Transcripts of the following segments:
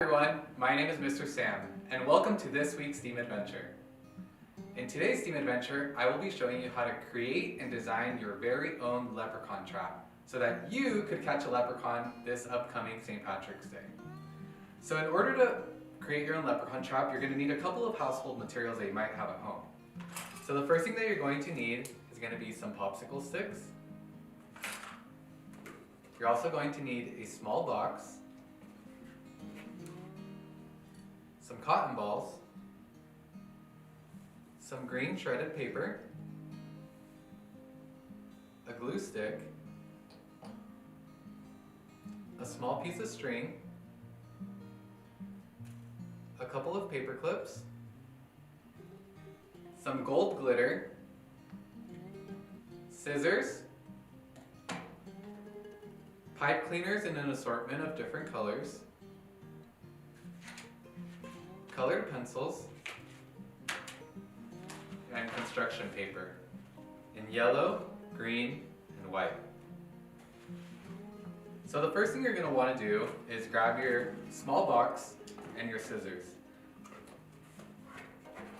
Everyone, my name is Mr. Sam, and welcome to this week's STEAM Adventure. In today's STEAM Adventure, I will be showing you how to create and design your very own leprechaun trap so that you could catch a leprechaun this upcoming St. Patrick's Day. So in order to create your own leprechaun trap, you're going to need a couple of household materials that you might have at home. So the first thing that you're going to need is going to be some popsicle sticks. You're also going to need a small box, some cotton balls, some green shredded paper, a glue stick, a small piece of string, a couple of paper clips, some gold glitter, scissors, pipe cleaners in an assortment of different colors, colored pencils, and construction paper in yellow, green, and white. So the first thing you're going to want to do is grab your small box and your scissors.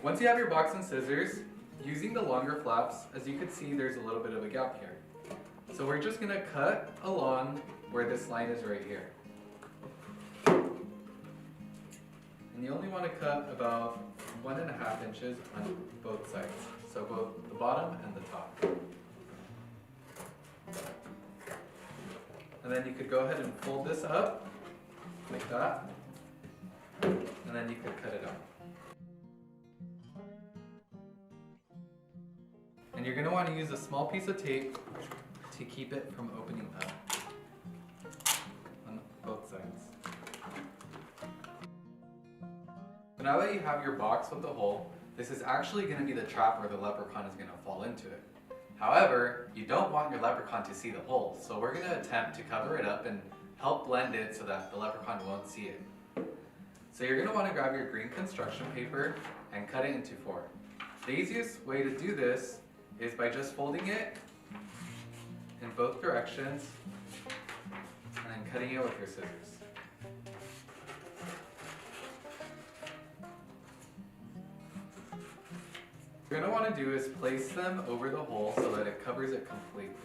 Once you have your box and scissors, using the longer flaps, as you can see, there's a little bit of a gap here. So we're just going to cut along where this line is right here. And you only want to cut about 1.5 inches on both sides, so both the bottom and the top. And then you could go ahead and fold this up like that, and then you could cut it out. And you're going to want to use a small piece of tape to keep it from opening up on both sides. So now that you have your box with the hole, this is actually going to be the trap where the leprechaun is going to fall into it. However, you don't want your leprechaun to see the hole, so we're going to attempt to cover it up and help blend it so that the leprechaun won't see it. So you're going to want to grab your green construction paper and cut it into 4. The easiest way to do this is by just folding it in both directions and then cutting it with your scissors. What you're going to want to do is place them over the hole so that it covers it completely.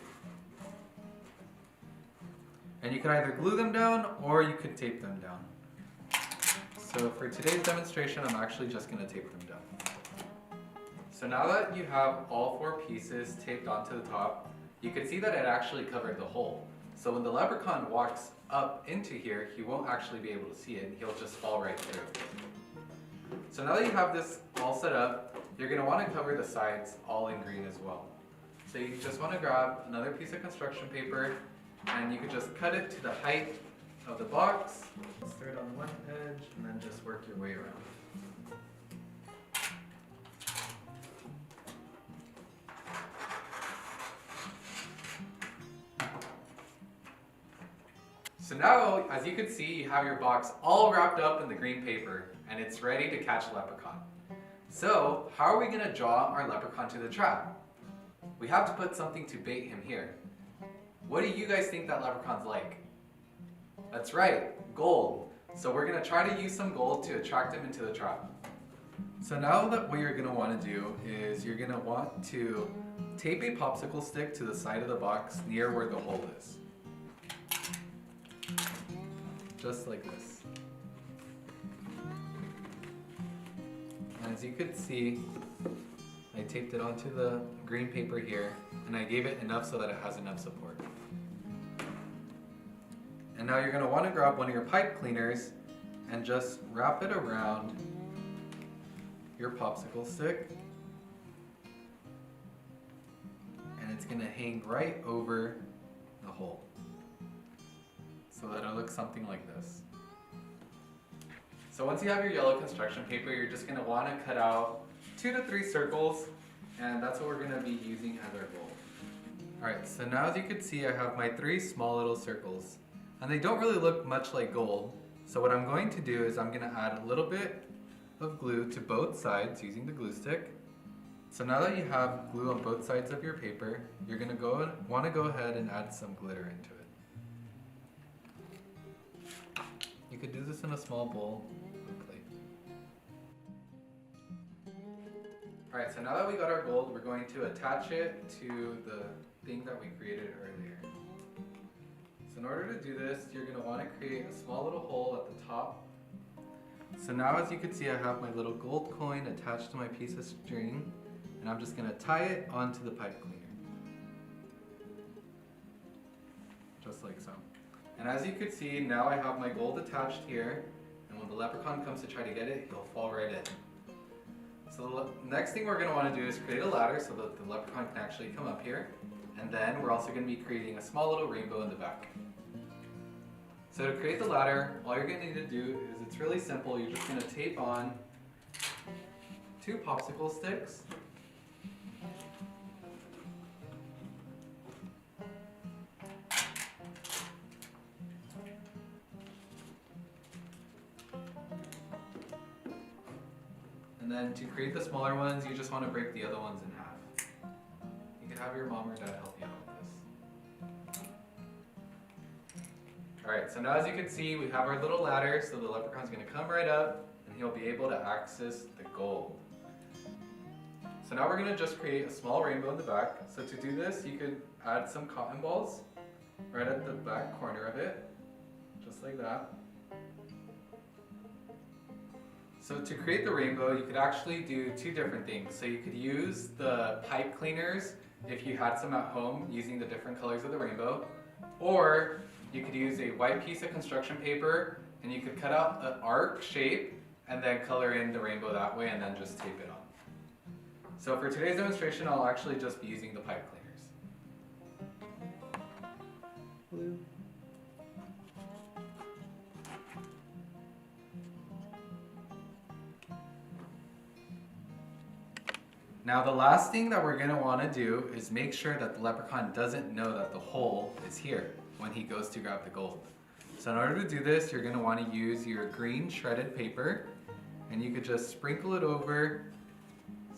And you can either glue them down or you could tape them down. So for today's demonstration, I'm actually just going to tape them down. So now that you have all 4 pieces taped onto the top, you can see that it actually covered the hole. So when the leprechaun walks up into here, he won't actually be able to see it. He'll just fall right through. So now that you have this all set up, you're going to want to cover the sides all in green as well. So you just want to grab another piece of construction paper and you can just cut it to the height of the box. Start on one edge and then just work your way around. So now, as you can see, you have your box all wrapped up in the green paper and it's ready to catch a leprechaun. So, how are we going to draw our leprechaun to the trap? We have to put something to bait him here. What do you guys think that leprechaun's like? That's right, gold. So we're going to try to use some gold to attract him into the trap. So now that what you're going to want to do is you're going to want to tape a popsicle stick to the side of the box near where the hole is. Just like this. As you could see, I taped it onto the green paper here, and I gave it enough so that it has enough support. And now you're going to want to grab one of your pipe cleaners and just wrap it around your popsicle stick. And it's going to hang right over the hole, so that it'll look something like this. So once you have your yellow construction paper, you're just going to want to cut out 2 to 3 circles, and that's what we're going to be using as our goal. Alright, so now as you can see, I have my 3 small little circles, and they don't really look much like gold. So what I'm going to do is I'm going to add a little bit of glue to both sides using the glue stick. So now that you have glue on both sides of your paper, you're going to want to go ahead and add some glitter into it. You could do this in a small bowl or plate. Alright, so now that we got our gold, we're going to attach it to the thing that we created earlier. So in order to do this, you're going to want to create a small little hole at the top. So now as you can see, I have my little gold coin attached to my piece of string, and I'm just going to tie it onto the pipe cleaner. Just like so. And as you can see, now I have my gold attached here, and when the leprechaun comes to try to get it, he'll fall right in. So the next thing we're going to want to do is create a ladder so that the leprechaun can actually come up here. And then we're also going to be creating a small little rainbow in the back. So to create the ladder, all you're going to need to do is, it's really simple. You're just going to tape on 2 popsicle sticks. And then to create the smaller ones, you just want to break the other ones in half. You can have your mom or dad help you out with this. Alright, so now as you can see, we have our little ladder, so the leprechaun's going to come right up and he'll be able to access the gold. So now we're going to just create a small rainbow in the back. So to do this, you could add some cotton balls right at the back corner of it, just like that. So to create the rainbow, you could actually do 2 different things. So you could use the pipe cleaners if you had some at home using the different colors of the rainbow, or you could use a white piece of construction paper and you could cut out an arc shape and then color in the rainbow that way and then just tape it on. So for today's demonstration, I'll actually just be using the pipe cleaners. Blue. Now the last thing that we're going to want to do is make sure that the leprechaun doesn't know that the hole is here when he goes to grab the gold. So in order to do this, you're going to want to use your green shredded paper, and you could just sprinkle it over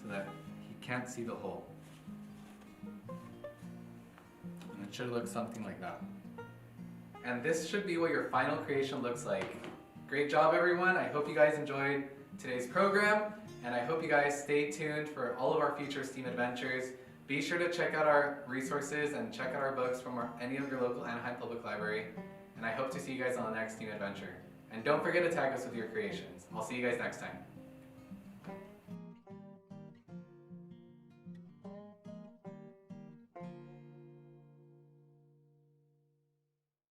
so that he can't see the hole. And it should look something like that. And this should be what your final creation looks like. Great job everyone, I hope you guys enjoyed today's program. And I hope you guys stay tuned for all of our future STEAM adventures. Be sure to check out our resources and check out our books from any of your local Anaheim Public Library. And I hope to see you guys on the next STEAM adventure. And don't forget to tag us with your creations. I'll see you guys next time.